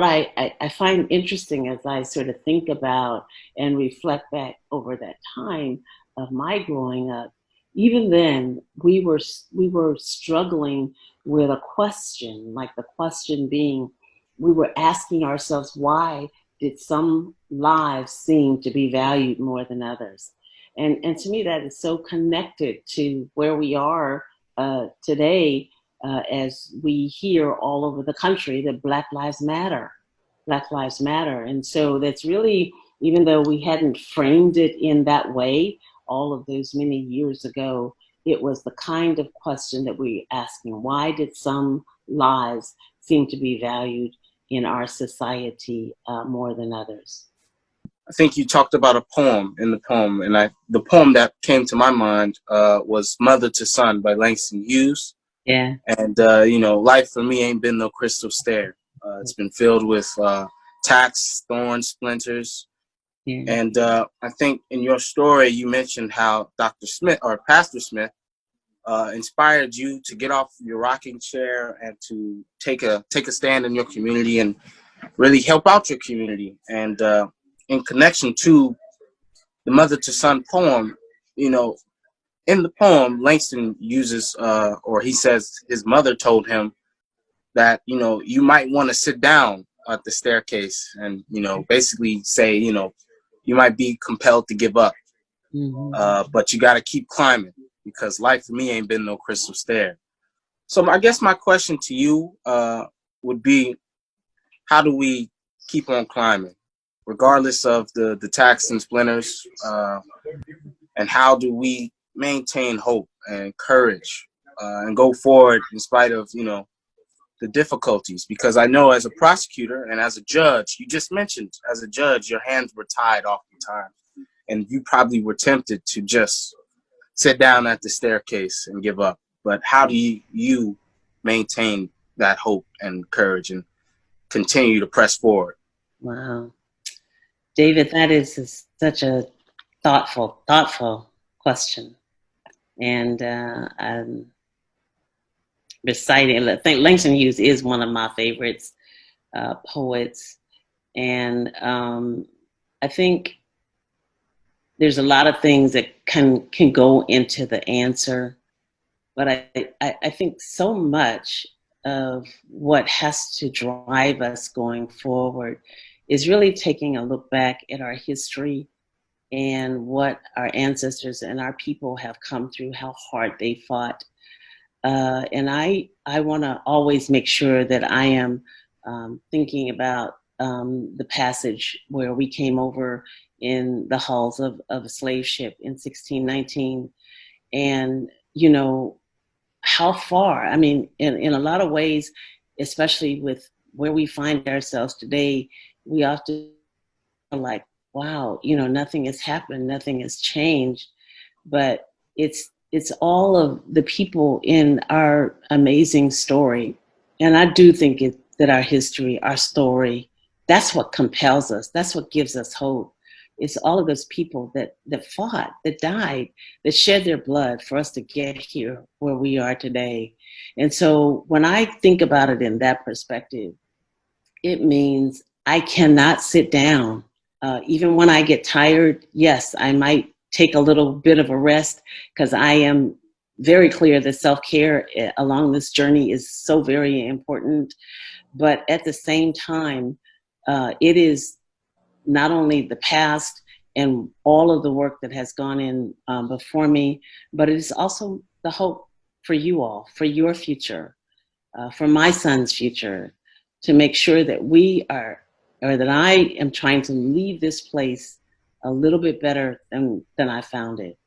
I find interesting as I sort of think about and reflect back over that time of my growing up, even then we were struggling with a question, like the question being, we were asking ourselves, why did some lives seem to be valued more than others? And to me, that is so connected to where we are today, as we hear all over the country that Black Lives Matter. Black Lives Matter. And so that's really, even though we hadn't framed it in that way all of those many years ago, it was the kind of question that we were asking. Why did some lives seem to be valued in our society more than others? I think you talked about a poem in the poem, and the poem that came to my mind was "Mother to Son" by Langston Hughes. Yeah. And life for me ain't been no crystal stair. It's been filled with tacks, thorns, splinters. Yeah. And I think in your story you mentioned how Dr. Smith or Pastor Smith inspired you to get off your rocking chair and to take a stand in your community and really help out your community. And in connection to the Mother to Son poem, in the poem, Langston uses, or he says his mother told him that, you might want to sit down at the staircase and, basically say, you might be compelled to give up, but you got to keep climbing because life for me ain't been no crystal stair. So I guess my question to you would be, how do we keep on climbing regardless of the tacks and splinters? And how do we maintain hope and courage and go forward in spite of, the difficulties? Because I know as a prosecutor and as a judge, you just mentioned as a judge, your hands were tied oftentimes, and you probably were tempted to just sit down at the staircase and give up. But how do you maintain that hope and courage and continue to press forward? Wow. David, that is such a thoughtful question. And I'm reciting, I think Langston Hughes is one of my favorites, poets. And I think there's a lot of things that can go into the answer. But I think so much of what has to drive us going forward is really taking a look back at our history and what our ancestors and our people have come through, how hard they fought. And I want to always make sure that I am thinking about the passage where we came over in the hulls of a slave ship in 1619. And, how far, I mean, in a lot of ways, especially with where we find ourselves today, we often are like, wow, nothing has happened, nothing has changed. But it's all of the people in our amazing story. And I do think that our history, our story, that's what compels us. That's what gives us hope. It's all of those people that fought, that died, that shed their blood for us to get here where we are today. And so when I think about it in that perspective, it means I cannot sit down. Even when I get tired, yes, I might take a little bit of a rest, because I am very clear that self-care along this journey is so very important. But at the same time, it is not only the past and all of the work that has gone in before me, but it is also the hope for you all, for your future, for my son's future, to make sure that we are, or that I am trying to leave this place a little bit better than I found it.